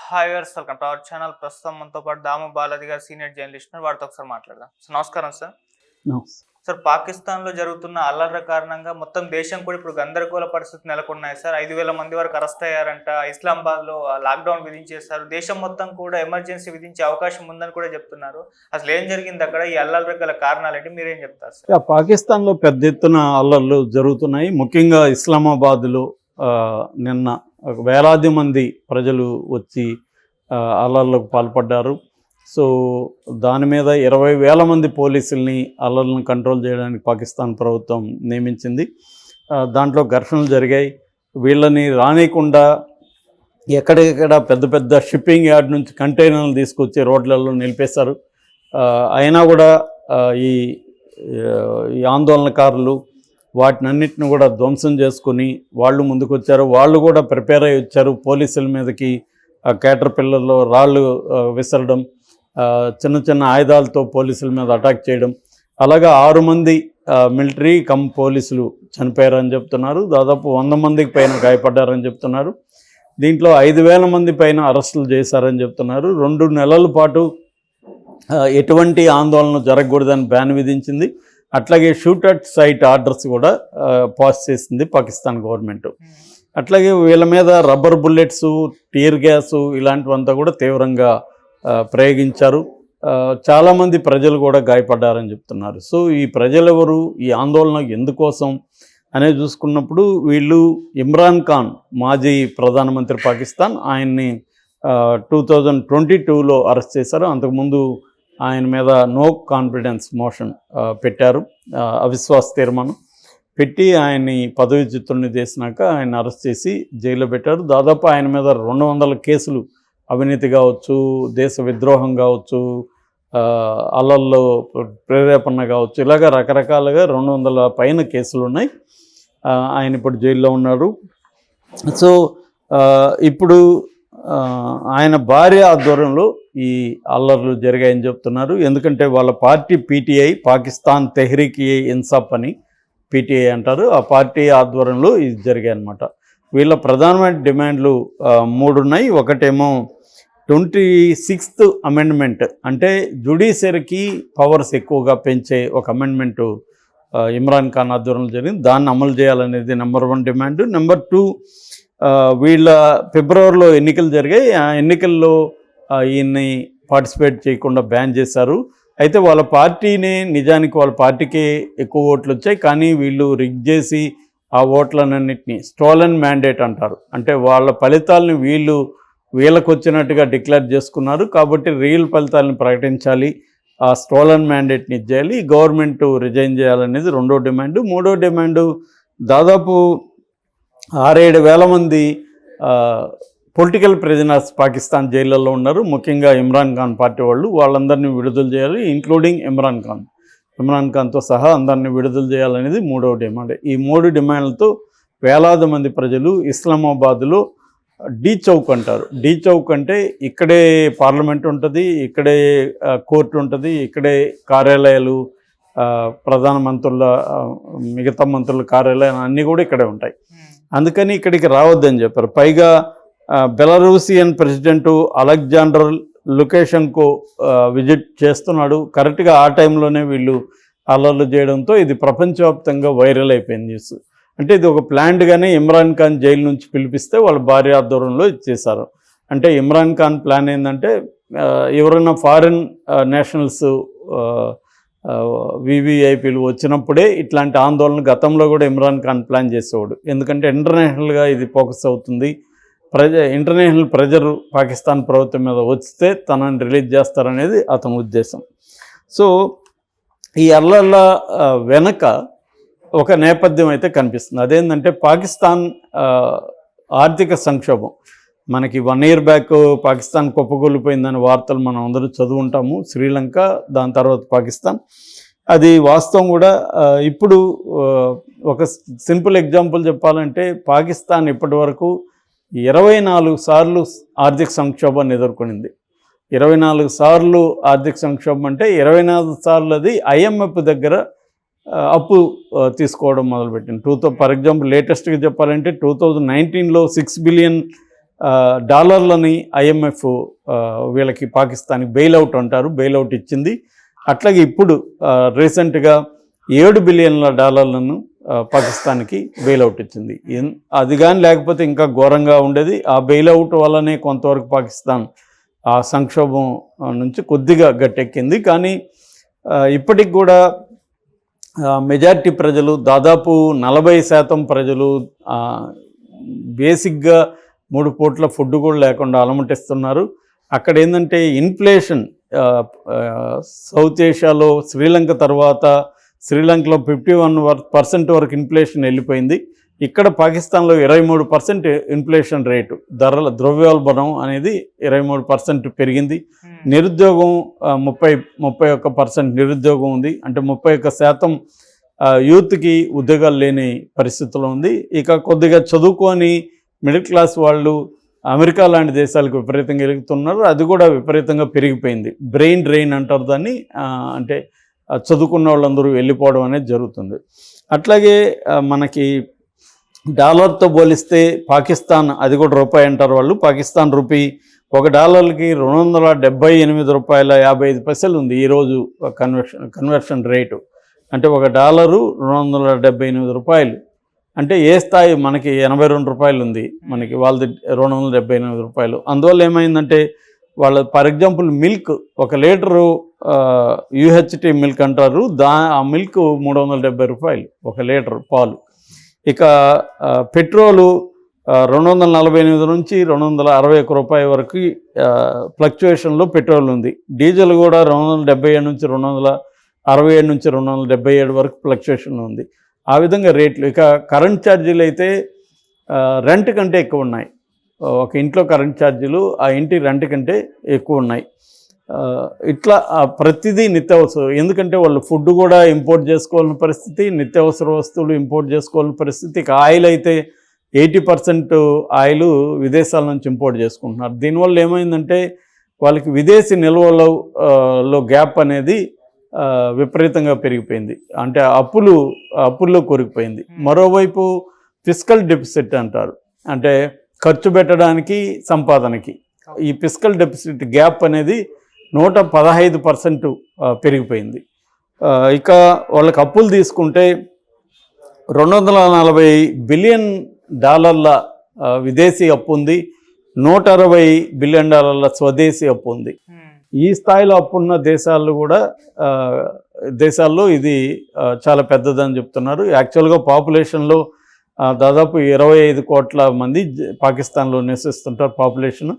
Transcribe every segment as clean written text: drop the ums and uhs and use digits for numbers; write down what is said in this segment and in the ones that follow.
Hi viewers, welcome to our channel. ప్రస్తుతం మనతో పాటు దాము బాలాజీ గారు సీనియర్ జర్నలిస్ట్ ఉన్నారు. వారితో ఒకసారి మాట్లాడదాం. సార్ నమస్కారం సార్. సార్, పాకిస్తాన్లో జరుగుతున్న అల్లర్ల కారణంగా మొత్తం దేశం కూడా ఇప్పుడు గందరగోళ పరిస్థితి నెలకొన్నాయి సార్. 5,000 మంది వరకు అరెస్ట్ అయ్యారంట. ఇస్లామాబాద్లో లాక్డౌన్ విధించేశారు. దేశం మొత్తం కూడా ఎమర్జెన్సీ విధించే అవకాశం ఉందని కూడా చెప్తున్నారు. అసలు ఏం జరిగింది అక్కడ? ఈ అల్లర్ల గల కారణాలు ఏంటి, మీరేం చెప్తారు సార్? పాకిస్తాన్లో పెద్ద ఎత్తున అల్లర్లు జరుగుతున్నాయి. ముఖ్యంగా ఇస్లామాబాద్లో నిన్న వేలాది మంది ప్రజలు వచ్చి అల్లర్లకు పాల్పడ్డారు. సో దాని మీద 20,000 మంది పోలీసుల్ని అల్లర్లను కంట్రోల్ చేయడానికి పాకిస్తాన్ ప్రభుత్వం నియమించింది. దాంట్లో ఘర్షణలు జరిగాయి. వీళ్ళని రానియకుండా ఎక్కడెక్కడ పెద్ద పెద్ద షిప్పింగ్ యార్డ్ నుంచి కంటైనర్లు తీసుకొచ్చి రోడ్లలో నిలిపేశారు. అయినా కూడా ఈ ఆందోళనకారులు వాటినన్నిటిని కూడా ధ్వంసం చేసుకుని వాళ్ళు ముందుకొచ్చారు. వాళ్ళు కూడా ప్రిపేర్ అయ్యి వచ్చారు. పోలీసుల మీదకి క్యాటర్ పిల్లర్లో రాళ్ళు విసరడం, చిన్న చిన్న ఆయుధాలతో పోలీసుల మీద అటాక్ చేయడం, అలాగా 6 మంది మిలిటరీ పోలీసులు చనిపోయారని చెప్తున్నారు. దాదాపు 100 మందికి పైన గాయపడ్డారని చెప్తున్నారు. దీంట్లో 5,000 మంది పైన అరెస్టులు చేశారని చెప్తున్నారు. 2 నెలల పాటు ఎటువంటి ఆందోళన జరగకూడదని బ్యాన్ విధించింది. అట్లాగే షూట్ అట్ సైట్ ఆర్డర్స్ కూడా పాస్ చేసింది పాకిస్తాన్ గవర్నమెంట్. అట్లాగే వీళ్ళ మీద రబ్బర్ బుల్లెట్స్, టీర్ గ్యాసు ఇలాంటివంతా కూడా తీవ్రంగా ప్రయోగించారు. చాలామంది ప్రజలు కూడా గాయపడ్డారని చెప్తున్నారు. సో ఈ ప్రజలెవరు, ఈ ఆందోళన ఎందుకోసం అనేది చూసుకున్నప్పుడు వీళ్ళు ఇమ్రాన్ ఖాన్, మాజీ ప్రధానమంత్రి పాకిస్తాన్, ఆయన్ని 2022లో అరెస్ట్ చేశారు. అంతకుముందు ఆయన మీద నో కాన్ఫిడెన్స్ మోషన్ పెట్టారు, అవిశ్వాస తీర్మానం పెట్టి ఆయన్ని పదవీచ్యుతుడిని చేసినాక ఆయన అరెస్ట్ చేసి జైల్లో పెట్టారు. దాదాపు ఆయన మీద 200 కేసులు, అవినీతి కావచ్చు, దేశ విద్రోహం కావచ్చు, అల్లల్లో ప్రేరేపణ కావచ్చు, ఇలాగ రకరకాలుగా 200 పైన కేసులు ఉన్నాయి. ఆయన ఇప్పుడు జైల్లో ఉన్నారు. సో ఇప్పుడు ఆయన భార్య ఆధ్వర్యంలో ఈ అల్లర్లు జరిగాయని చెప్తున్నారు. ఎందుకంటే వాళ్ళ పార్టీ పీటీఐ, పాకిస్తాన్ తెహ్రీక్-ఇన్సాఫ్ అని పీటీఐ అంటారు, ఆ పార్టీ ఆధ్వర్యంలో ఇది జరిగాయి అన్నమాట. వీళ్ళ ప్రధానమైన డిమాండ్లు 3 ఉన్నాయి. ఒకటేమో 26th అమెండ్మెంట్, అంటే జ్యుడిషియరీకి పవర్స్ ఎక్కువగా పెంచే ఒక అమెండ్మెంటు ఇమ్రాన్ ఖాన్ ఆధ్వర్యంలో జరిగింది. దాన్ని అమలు చేయాలనేది నెంబర్ 1 డిమాండ్. నెంబర్ 2, వీళ్ళ ఫిబ్రవరిలో ఎన్నికలు జరిగాయి. ఆ ఎన్నికల్లో ఈయన్ని పార్టిసిపేట్ చేయకుండా బ్యాన్ చేశారు. అయితే వాళ్ళ పార్టీనే, నిజానికి వాళ్ళ పార్టీకే ఎక్కువ ఓట్లు వచ్చాయి, కానీ వీళ్ళు రిగ్ చేసి ఆ ఓట్లన్నింటినీ స్టోలన్ మ్యాండేట్ అంటారు. అంటే వాళ్ళ ఫలితాలను వీళ్ళకు వచ్చినట్టుగా డిక్లేర్ చేసుకున్నారు. కాబట్టి రియల్ ఫలితాలను ప్రకటించాలి, ఆ స్టోలన్ మ్యాండేట్ని ఇచ్చేయాలి, గవర్నమెంట్ రిజైన్ చేయాలనేది 2వ డిమాండు. 3వ డిమాండు, దాదాపు 6-7 వేల మంది పొలిటికల్ ప్రిజనర్స్ పాకిస్తాన్ జైళ్ళల్లో ఉన్నారు. ముఖ్యంగా ఇమ్రాన్ ఖాన్ పార్టీ వాళ్ళందరినీ విడుదల చేయాలి, ఇంక్లూడింగ్ ఇమ్రాన్ ఖాన్తో సహా అందరినీ విడుదల చేయాలనేది 3వ డిమాండ్. ఈ 3 డిమాండ్లతో వేలాది మంది ప్రజలు ఇస్లామాబాద్లో డీ చౌక్ అంటారు. డీ చౌక్ అంటే ఇక్కడే పార్లమెంట్ ఉంటుంది, ఇక్కడే కోర్టు ఉంటుంది, ఇక్కడే కార్యాలయాలు, ప్రధానమంత్రుల, మిగతా మంత్రుల కార్యాలయాలు అన్నీ కూడా ఇక్కడే ఉంటాయి. అందుకని ఇక్కడికి రావద్దని చెప్పారు. పైగా బెలరూసియన్ ప్రెసిడెంటు అలెగ్జాండర్ లుకషెంకో విజిట్ చేస్తున్నాడు. కరెక్ట్గా ఆ టైంలోనే వీళ్ళు అల్లర్లు చేయడంతో ఇది ప్రపంచవ్యాప్తంగా వైరల్ అయిపోయింది న్యూస్. అంటే ఇది ఒక ప్లాన్డ్గానే ఇమ్రాన్ ఖాన్ జైలు నుంచి పిలిపిస్తే వాళ్ళ భార్య ఆధ్వర్యంలో ఇచ్చేశారు. అంటే ఇమ్రాన్ ఖాన్ ప్లాన్ ఏంటంటే, ఎవరైనా ఫారిన్ నేషనల్స్ వివిఐపీలు వచ్చినప్పుడే ఇట్లాంటి ఆందోళన గతంలో కూడా ఇమ్రాన్ ఖాన్ ప్లాన్ చేసేవాడు. ఎందుకంటే ఇంటర్నేషనల్గా ఇది ఫోకస్ అవుతుంది, ఇంటర్నేషనల్ ప్రెజర్ పాకిస్తాన్ ప్రభుత్వం మీద వస్తే తనని రిలీజ్ చేస్తారనేది అతని ఉద్దేశం. సో ఈ అల్లర్ల వెనక ఒక నేపథ్యం అయితే కనిపిస్తుంది. అదేంటంటే పాకిస్తాన్ ఆర్థిక సంక్షోభం. మనకి 1 year బ్యాక్ పాకిస్తాన్ కుప్పకూలిపోయిందని వార్తలు మనం అందరూ చదువుంటాము. శ్రీలంక, దాని తర్వాత పాకిస్తాన్. అది వాస్తవం కూడా. ఇప్పుడు ఒక సింపుల్ ఎగ్జాంపుల్ చెప్పాలంటే, పాకిస్తాన్ ఇప్పటి వరకు 24 సార్లు ఆర్థిక సంక్షోభాన్ని ఎదుర్కొనింది. 24 సార్లు ఆర్థిక సంక్షోభం అంటే 24 సార్లు అది IMF దగ్గర అప్పు తీసుకోవడం మొదలుపెట్టింది. ఫర్ ఎగ్జాంపుల్ లేటెస్ట్గా చెప్పాలంటే 2019లో $6 బిలియన్ డాలర్లని IMF వీళ్ళకి పాకిస్తాన్కి బెయిల్అవుట్ అంటారు, బెయిల్అవుట్ ఇచ్చింది. అట్లాగే ఇప్పుడు రీసెంట్గా $7 బిలియన్ల పాకిస్తాన్కి బెయిల్అవుట్ ఇచ్చింది. అది కానీ లేకపోతే ఇంకా ఘోరంగా ఉండేది. ఆ బెయిల్అవుట్ వల్లనే కొంతవరకు పాకిస్తాన్ ఆ సంక్షోభం నుంచి కొద్దిగా గట్టెక్కింది. కానీ ఇప్పటికి కూడా మెజారిటీ ప్రజలు, దాదాపు 40% ప్రజలు బేసిక్గా 3 పూట్ల ఫుడ్ కూడా లేకుండా అలమటిస్తున్నారు. అక్కడ ఏంటంటే ఇన్ఫ్లేషన్ సౌత్ ఏషియాలో శ్రీలంక తర్వాత శ్రీలంకలో 51% వరకు ఇన్ఫ్లేషన్ వెళ్ళిపోయింది. ఇక్కడ పాకిస్తాన్లో 23% ఇన్ఫ్లేషన్ రేటు, ద్రవ్యోల్బణం అనేది 23% పెరిగింది. నిరుద్యోగం 31% నిరుద్యోగం ఉంది. అంటే 31% యూత్కి ఉద్యోగాలు లేని పరిస్థితిలో ఉంది. ఇక కొద్దిగా చదువుకొని మిడిల్ క్లాస్ వాళ్ళు అమెరికా లాంటి దేశాలకు విపరీతంగా వెలుగుతున్నారు. అది కూడా విపరీతంగా పెరిగిపోయింది. బ్రెయిన్ డ్రెయిన్ అంటారు దాన్ని. అంటే చదువుకున్న వాళ్ళందరూ వెళ్ళిపోవడం అనేది జరుగుతుంది. అట్లాగే మనకి డాలర్తో పోలిస్తే పాకిస్తాన్, అది కూడా రూపాయి అంటారు వాళ్ళు, పాకిస్తాన్ రూపీ $1కి $278.55 ఉంది ఈరోజు కన్వర్షన్ రేటు. అంటే $1 $278. అంటే ఏ స్థాయి మనకి $82 ఉంది, మనకి వాళ్ళది $278. అందువల్ల ఏమైందంటే వాళ్ళ for example milk 1 litre UHT milk అంటారు, ఆ మిల్క్ $370 1 లీటర్ పాలు. ఇక పెట్రోలు 248 నుంచి $261 వరకు ఫ్లక్చుయేషన్లో పెట్రోల్ ఉంది. డీజిల్ కూడా 277 నుంచి 267 నుంచి 277 వరకు ఫ్లక్చుయేషన్ ఉంది. ఆ విధంగా రేట్లు. ఇక కరెంట్ ఛార్జీలు అయితే రెంట్ కంటే ఎక్కువ ఉన్నాయి. ఒక ఇంట్లో కరెంట్ ఛార్జీలు ఆ ఇంటి రెంట్ కంటే ఎక్కువ ఉన్నాయి. ఇట్లా ప్రతిదీ నిత్యావసరం. ఎందుకంటే వాళ్ళు ఫుడ్ కూడా ఇంపోర్ట్ చేసుకోవాలని పరిస్థితి, నిత్యావసర వస్తువులు ఇంపోర్ట్ చేసుకోవాలని పరిస్థితి. ఇక ఆయిల్ అయితే 80% ఆయిల్ విదేశాల నుంచి ఇంపోర్ట్ చేసుకుంటున్నారు. దీనివల్ల ఏమైందంటే వాళ్ళకి విదేశీ నిల్వలో గ్యాప్ అనేది విపరీతంగా పెరిగిపోయింది. అంటే అప్పుల్లో కూరుకుపోయింది. మరోవైపు ఫిస్కల్ డెఫిసిట్ అంటారు, అంటే ఖర్చు పెట్టడానికి సంపాదనకి. ఈ ఫిస్కల్ డెఫిసిట్ గ్యాప్ అనేది 115% పెరిగిపోయింది. ఇక వాళ్ళకి అప్పులు తీసుకుంటే $240 బిలియన్ విదేశీ అప్పు ఉంది, $160 బిలియన్ స్వదేశీ అప్పు ఉంది. ఈ స్థాయిలో అప్పున్న దేశాల్లో ఇది చాలా పెద్దదని చెప్తున్నారు. యాక్చువల్గా పాపులేషన్లో దాదాపు 25 కోట్ల మంది పాకిస్తాన్లో నివసిస్తుంటారు. పాపులేషన్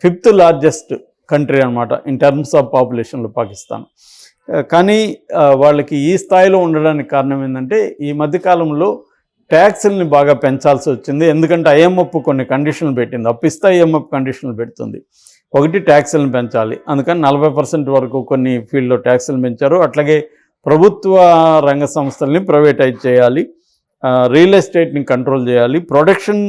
5th లార్జెస్ట్ కంట్రీ అనమాట ఇన్ టర్మ్స్ ఆఫ్ పాపులేషన్లో పాకిస్తాన్. కానీ వాళ్ళకి ఈ స్థాయిలో ఉండడానికి కారణం ఏంటంటే ఈ మధ్యకాలంలో ట్యాక్సుల్ని బాగా పెంచాల్సి వచ్చింది. ఎందుకంటే IMF కొన్ని కండిషన్లు పెట్టింది. అప్పిస్తే IMF కండిషన్లు పెడుతుంది. ఒకటి, ట్యాక్సులను పెంచాలి. అందుకని 40% వరకు కొన్ని ఫీల్డ్లో ట్యాక్సులు పెంచారు. అట్లాగే ప్రభుత్వ రంగ సంస్థల్ని ప్రైవేటైజ్ చేయాలి, రియల్ ఎస్టేట్ని కంట్రోల్ చేయాలి, ప్రొడక్షన్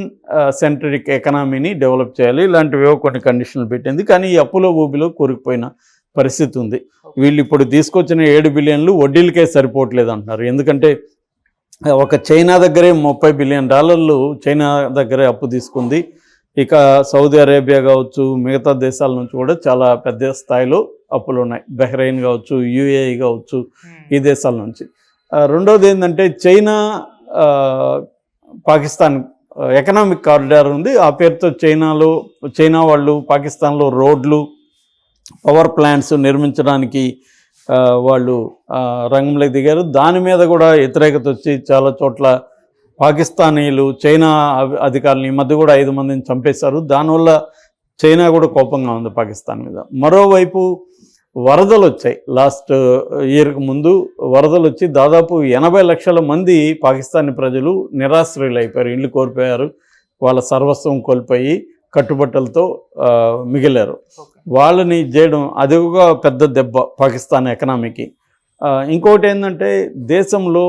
సెంట్రిక్ ఎకనామీని డెవలప్ చేయాలి. ఇలాంటివేవో కొన్ని కండిషన్లు పెట్టింది. కానీ ఈ అప్పులో ఊబిలో కూరుకుపోయిన పరిస్థితి ఉంది. వీళ్ళు ఇప్పుడు తీసుకొచ్చిన $7 బిలియన్లు వడ్డీలకే సరిపోవట్లేదు అంటున్నారు. ఎందుకంటే ఒక చైనా దగ్గరే $30 బిలియన్ చైనా దగ్గరే అప్పు తీసుకుంది. ఇక సౌదీ అరేబియా కావచ్చు, మిగతా దేశాల నుంచి కూడా చాలా పెద్ద స్థాయిలో అప్పులు ఉన్నాయి. బహ్రెయిన్ కావచ్చు, UAE కావచ్చు, ఈ దేశాల నుంచి. రెండవది ఏంటంటే చైనా పాకిస్తాన్ ఎకనామిక్ కారిడార్ ఉంది. ఆ పేరుతో చైనా వాళ్ళు పాకిస్తాన్లో రోడ్లు, పవర్ ప్లాంట్స్ నిర్మించడానికి వాళ్ళు రంగంలోకి దిగారు. దాని మీద కూడా వ్యతిరేకత వచ్చి చాలా చోట్ల పాకిస్తానీలు చైనా అధికారులు ఈ మధ్య కూడా 5 మందిని చంపేశారు. దానివల్ల చైనా కూడా కోపంగా ఉంది పాకిస్తాన్ మీద. మరోవైపు వరదలు వచ్చాయి. లాస్ట్ ఇయర్కి ముందు వరదలు వచ్చి దాదాపు 80 లక్షల మంది పాకిస్తానీ ప్రజలు నిరాశ్రయులు అయిపోయారు, ఇళ్ళు కోల్పోయారు, వాళ్ళ సర్వస్వం కోల్పోయి కట్టుబట్టలతో మిగిలారు. వాళ్ళని చేయడం అది ఒక పెద్ద దెబ్బ పాకిస్తాన్ ఎకనామీకి. ఇంకోటి ఏంటంటే దేశంలో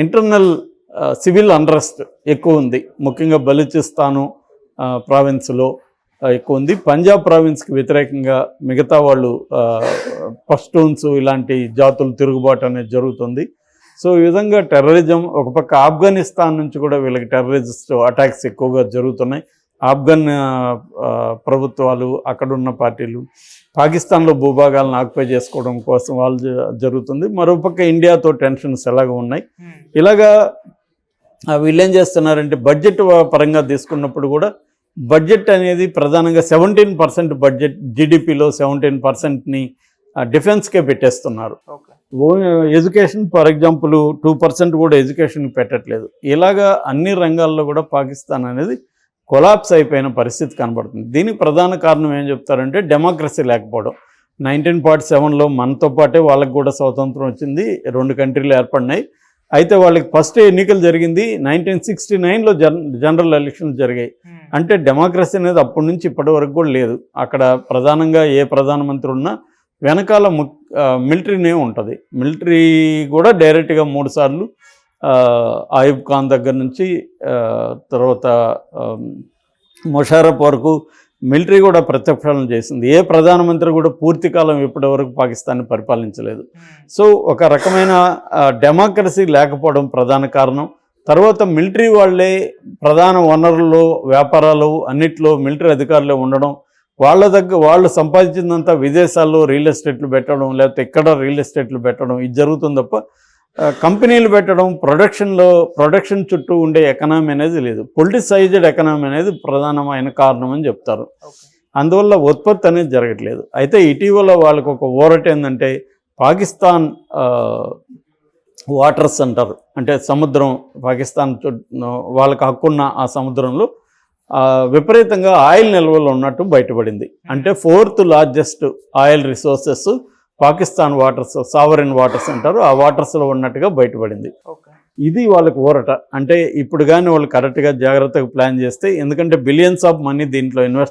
ఇంటర్నల్ సివిల్ అన్రెస్ట్ ఎక్కువ ఉంది. ముఖ్యంగా బలూచిస్తాను ప్రావిన్స్లో ఎక్కువ ఉంది. పంజాబ్ ప్రావిన్స్కి వ్యతిరేకంగా మిగతా వాళ్ళు పష్తూన్స్ ఇలాంటి జాతులు తిరుగుబాటు అనేది జరుగుతుంది. సో ఈ విధంగా టెర్రరిజం ఒక పక్క ఆఫ్ఘనిస్తాన్ నుంచి కూడా వీళ్ళకి టెర్రరిస్ట్ అటాక్స్ ఎక్కువగా జరుగుతున్నాయి. ఆఫ్ఘన్ ప్రభుత్వాలు, అక్కడున్న పార్టీలు పాకిస్తాన్లో భూభాగాలను ఆక్యుపై చేసుకోవడం కోసం వాళ్ళు జరుగుతుంది. మరోపక్క ఇండియాతో టెన్షన్స్ ఎలాగ ఉన్నాయి. ఇలాగా వీళ్ళు ఏం చేస్తున్నారంటే బడ్జెట్ పరంగా తీసుకున్నప్పుడు కూడా బడ్జెట్ అనేది ప్రధానంగా 17% బడ్జెట్, జీడిపిలో 17%ని డిఫెన్స్కే పెట్టేస్తున్నారు. ఎడ్యుకేషన్ ఫర్ ఎగ్జాంపుల్ 2% కూడా ఎడ్యుకేషన్కి పెట్టట్లేదు. ఇలాగా అన్ని రంగాల్లో కూడా పాకిస్తాన్ అనేది కొలాప్స్ అయిపోయిన పరిస్థితి కనబడుతుంది. దీనికి ప్రధాన కారణం ఏం చెప్తారంటే డెమోక్రసీ లేకపోవడం. 1947లో మనతో పాటే వాళ్ళకి కూడా స్వాతంత్రం వచ్చింది, 2 కంట్రీలు ఏర్పడినాయి. అయితే వాళ్ళకి ఫస్ట్ ఎన్నికలు జరిగింది 1969లో జనరల్ ఎలక్షన్స్ జరిగాయి. అంటే డెమోక్రసీ అనేది అప్పటి నుంచి ఇప్పటి వరకు కూడా లేదు. అక్కడ ప్రధానంగా ఏ ప్రధానమంత్రి ఉన్నా వెనకాల మిలిటరీనే ఉంటుంది. మిలిటరీ కూడా డైరెక్ట్గా 3 సార్లు ఆయుబ్ ఖాన్ దగ్గర నుంచి తర్వాత ముషారఫ్ వరకు మిలిటరీ కూడా ప్రత్యక్షాలను చేసింది. ఏ ప్రధానమంత్రి కూడా పూర్తి కాలం ఇప్పటి వరకు పాకిస్తాన్ని పరిపాలించలేదు. సో ఒక రకమైన డెమోక్రసీ లేకపోవడం ప్రధాన కారణం. తర్వాత మిలిటరీ వాళ్ళే ప్రధాన వనరుల్లో, వ్యాపారాలు అన్నిట్లో మిలిటరీ అధికారులే ఉండడం, వాళ్ళు సంపాదించిందంతా విదేశాల్లో రియల్ ఎస్టేట్లు పెట్టడం, లేకపోతే ఇక్కడ రియల్ ఎస్టేట్లు పెట్టడం, ఇది జరుగుతుంది తప్ప కంపెనీలు పెట్టడం, ప్రొడక్షన్ చుట్టూ ఉండే ఎకనామీ అనేది లేదు. పొలిటిసైజ్డ్ ఎకనామీ అనేది ప్రధానమైన కారణం అని చెప్తారు. అందువల్ల ఉత్పత్తి అనేది జరగట్లేదు. అయితే ఇటీవల వాళ్ళకు ఒక ఊరట ఏంటంటే పాకిస్తాన్ వాటర్స్ అంటారు, అంటే సముద్రం, పాకిస్తాన్ వాళ్ళకి హక్కున్న ఆ సముద్రంలో విపరీతంగా ఆయిల్ నిల్వలు ఉన్నట్టు బయటపడింది. అంటే 4th largest oil resources Pakistan waters, sovereign waters అంటారు, ఆ వాటర్స్లో ఉన్నట్టుగా బయటపడింది. ఇది వాళ్ళకి ఊరట. అంటే ఇప్పుడు కానీ వాళ్ళు కరెక్ట్గా జాగ్రత్తగా ప్లాన్ చేస్తే, ఎందుకంటే బిలియన్స్ ఆఫ్ మనీ దీంట్లో ఇన్వెస్ట్